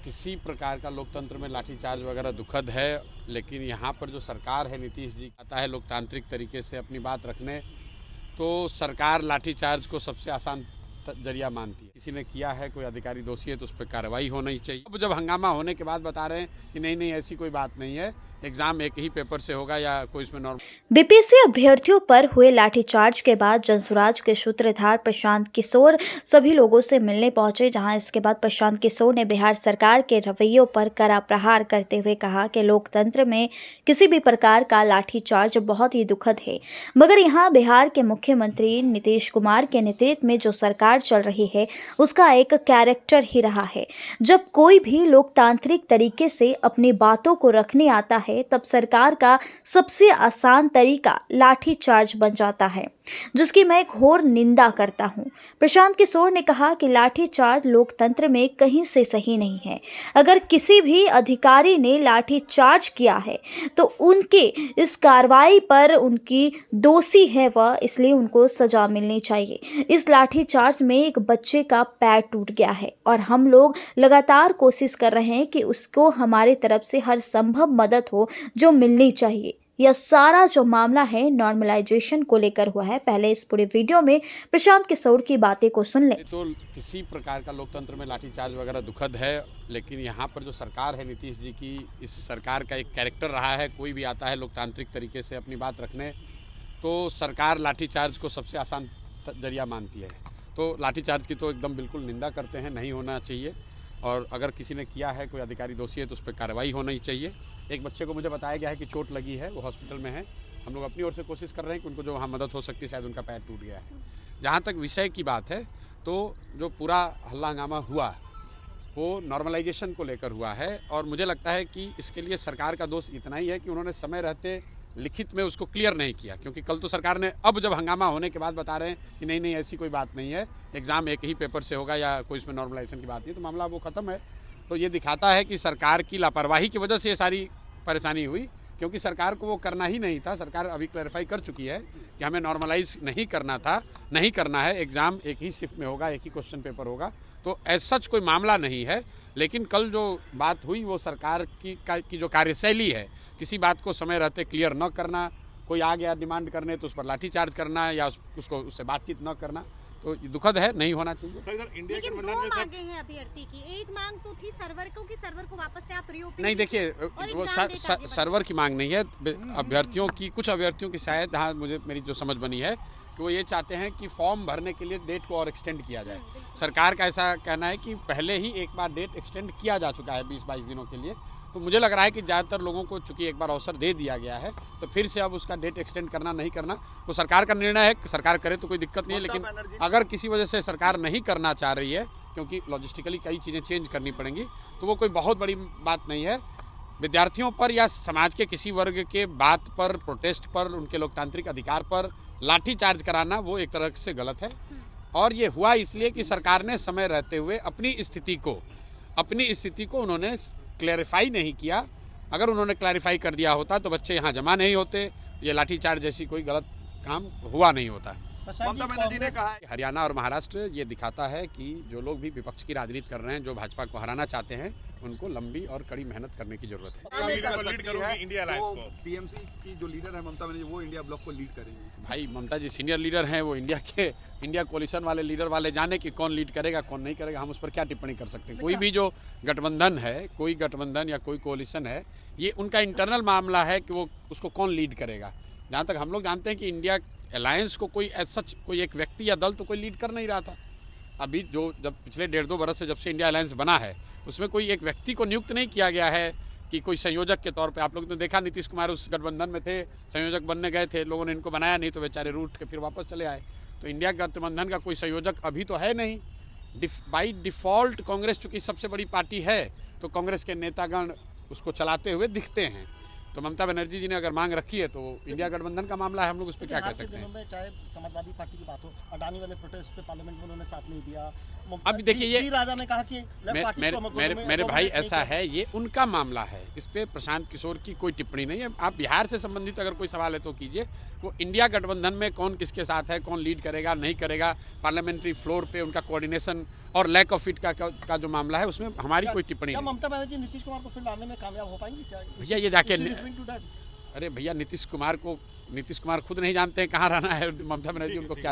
किसी प्रकार का लोकतंत्र में लाठीचार्ज वगैरह दुखद है, लेकिन यहाँ पर जो सरकार है, नीतीश जी आता है लोकतांत्रिक तरीके से अपनी बात रखने, तो सरकार लाठीचार्ज को सबसे आसान जरिया मानती है। किसी ने किया है, कोई अधिकारी दोषी है तो उस पर कार्रवाई होनी चाहिए। अब जब हंगामा होने के बाद बता रहे हैं कि नहीं ऐसी कोई बात नहीं है, एग्जाम एक ही पेपर से होगा या कोई इसमें नॉर्मल। बीपीएससी अभ्यर्थियों पर हुए लाठीचार्ज के बाद जनसुराज के सूत्रधार प्रशांत किशोर सभी लोगों से मिलने पहुंचे, जहां इसके बाद प्रशांत किशोर ने बिहार सरकार के रवैयों पर कड़ा प्रहार करते हुए कहा कि लोकतंत्र में किसी भी प्रकार का लाठीचार्ज बहुत ही दुखद है, मगर यहां बिहार के मुख्यमंत्री नीतीश कुमार के नेतृत्व में जो सरकार चल रही है उसका एक कैरेक्टर ही रहा है। जब कोई भी लोकतांत्रिक तरीके से अपनी बातों को रखने आता है तब सरकार का सबसे आसान तरीका लाठीचार्ज बन जाता है, जिसकी मैं घोर निंदा करता हूं। प्रशांत किशोर ने कहा कि लाठीचार्ज लोकतंत्र में कहीं से सही नहीं है। अगर किसी भी अधिकारी ने लाठीचार्ज किया है तो उनके इस कार्रवाई पर उनकी दोषी है वह, इसलिए उनको सजा मिलनी चाहिए। इस लाठीचार्ज में एक बच्चे का पैर टूट गया है और हम लोग लगातार कोशिश कर रहे हैं कि उसको हमारी तरफ से हर संभव मदद हो जो मिलनी चाहिए। यह सारा जो मामला है नॉर्मलाइजेशन को लेकर हुआ है। पहले इस पूरे वीडियो में प्रशांत किशोर की बातें को सुन लें। तो किसी प्रकार का लोकतंत्र में लाठीचार्ज वगैरह दुखद है, लेकिन यहाँ पर जो सरकार है नीतीश जी की, इस सरकार का एक कैरेक्टर रहा है। कोई भी आता है लोकतांत्रिक तरीके से अपनी बात रखने, तो सरकार लाठीचार्ज को सबसे आसान जरिया मानती है। तो लाठीचार्ज की तो एकदम बिल्कुल निंदा करते हैं, नहीं होना चाहिए। और अगर किसी ने किया है, कोई अधिकारी दोषी है तो उस पर कार्रवाई होनी चाहिए। एक बच्चे को मुझे बताया गया है कि चोट लगी है, वो हॉस्पिटल में है। हम लोग अपनी ओर से कोशिश कर रहे हैं कि उनको जो वहाँ मदद हो सकती है, शायद उनका पैर टूट गया है। जहाँ तक विषय की बात है, तो जो पूरा हल्ला हंगामा हुआ वो नॉर्मलाइजेशन को लेकर हुआ है, और मुझे लगता है कि इसके लिए सरकार का दोष इतना ही है कि उन्होंने समय रहते लिखित में उसको क्लियर नहीं किया। क्योंकि कल तो सरकार ने, अब जब हंगामा होने के बाद बता रहे हैं कि नहीं ऐसी कोई बात नहीं है, एग्जाम एक ही पेपर से होगा या कोई इसमें नॉर्मलाइजेशन की बात नहीं, तो मामला वो ख़त्म है। तो ये दिखाता है कि सरकार की लापरवाही की वजह से ये सारी परेशानी हुई, क्योंकि सरकार को वो करना ही नहीं था। सरकार अभी क्लैरिफाई कर चुकी है कि हमें नॉर्मलाइज नहीं करना था, नहीं करना है, एग्ज़ाम एक ही शिफ्ट में होगा, एक ही क्वेश्चन पेपर होगा। तो एज सच कोई मामला नहीं है। लेकिन कल जो बात हुई वो सरकार की जो कार्यशैली है, किसी बात को समय रहते क्लियर न करना, कोई आ गया डिमांड करने तो उस पर लाठीचार्ज करना या उसको उससे बातचीत न करना, तो दुखद है, नहीं होना चाहिए। लेकिन दो मांगे हैं अभ्यर्थी की। एक मांग तो थी सर्वर को वापस से आप प्रयोग नहीं, देखिए वो सर्वर की मांग नहीं है, अभ्यर्थियों की, कुछ अभ्यर्थियों की शायद, जहाँ मुझे मेरी जो समझ बनी है कि वो ये चाहते हैं कि फॉर्म भरने के लिए डेट को और एक्सटेंड किया जाए। सरकार का ऐसा कहना है कि पहले ही एक बार डेट एक्सटेंड किया जा चुका है 20-22 दिनों के लिए। तो मुझे लग रहा है कि ज़्यादातर लोगों को चूंकि एक बार अवसर दे दिया गया है, तो फिर से अब उसका डेट एक्सटेंड करना नहीं करना वो सरकार का निर्णय है। सरकार करे तो कोई दिक्कत नहीं है, लेकिन अगर किसी वजह से सरकार नहीं करना चाह रही है, क्योंकि लॉजिस्टिकली कई चीज़ें चेंज करनी पड़ेंगी, तो वो कोई बहुत बड़ी बात नहीं है। विद्यार्थियों पर या समाज के किसी वर्ग के बात पर, प्रोटेस्ट पर, उनके लोकतांत्रिक अधिकार पर लाठीचार्ज कराना वो एक तरह से गलत है। और ये हुआ इसलिए कि सरकार ने समय रहते हुए अपनी स्थिति को उन्होंने क्लैरिफाई नहीं किया। अगर उन्होंने क्लैरिफाई कर दिया होता तो बच्चे यहाँ जमा नहीं होते, ये लाठीचार्ज जैसी कोई गलत काम हुआ नहीं होता। ममता बनर्जी ने कहा है हरियाणा और महाराष्ट्र ये दिखाता है कि जो लोग भी विपक्ष की राजनीति कर रहे हैं, जो भाजपा को हराना चाहते हैं, उनको लंबी और कड़ी मेहनत करने की जरूरत है। टीएमसी की जो लीडर है ममता बनर्जी, वो इंडिया ब्लॉक को लीड करेंगे। भाई ममता जी सीनियर लीडर हैं, वो इंडिया कोalition वाले लीडर वाले जाने कि कौन लीड करेगा कौन नहीं करेगा, हम उस पर क्या टिप्पणी कर सकते हैं। कोई भी जो गठबंधन है, कोई गठबंधन या कोई कोalition है, ये उनका इंटरनल मामला है कि वो उसको कौन लीड करेगा। जहाँ तक हम लोग जानते हैं कि इंडिया अलायंस को कोई एज सच कोई एक व्यक्ति या दल तो कोई लीड कर नहीं रहा था। अभी जब पिछले 1.5-2 बरस से जब से इंडिया अलायंस बना है, उसमें कोई एक व्यक्ति को नियुक्त नहीं किया गया है कि कोई संयोजक के तौर पे। आप लोग ने देखा, नीतीश कुमार उस गठबंधन में थे, संयोजक बनने गए थे, लोगों ने इनको बनाया नहीं तो बेचारे रूठ के फिर वापस चले आए। तो इंडिया गठबंधन का कोई संयोजक अभी तो है नहीं। बाई डिफ़ॉल्ट कांग्रेस चूँकि सबसे बड़ी पार्टी है, तो कांग्रेस के नेतागण उसको चलाते हुए दिखते हैं। तो ममता बनर्जी जी ने अगर मांग रखी है तो इंडिया गठबंधन का मामला है, हम लोग उस पर क्या कह सकते हैं। में चाहे समाजवादी पार्टी की बात हो, अडानी वाले प्रोटेस्ट पे पार्लियामेंट में उन्होंने साथ नहीं दिया। अभी देखिए ये राजा ने कहा कि मेरे भाई ऐसा है, ये उनका मामला है, इस पे प्रशांत किशोर की कोई टिप्पणी नहीं है। आप बिहार से संबंधित अगर कोई सवाल है तो कीजिए। वो इंडिया गठबंधन में कौन किसके साथ है, कौन लीड करेगा नहीं करेगा, पार्लियामेंट्री फ्लोर पे उनका कोऑर्डिनेशन और लैक ऑफ इट का जो मामला है उसमें हमारी कोई टिप्पणी नहीं। ममता बनर्जी नीतीश कुमार को फिर लाने में कामयाब हो पाएंगी क्या? भैया ये जाके अरे भैया नीतीश कुमार खुद नहीं जानते हैं कहाँ रहना है, ममता बनर्जी उनको क्या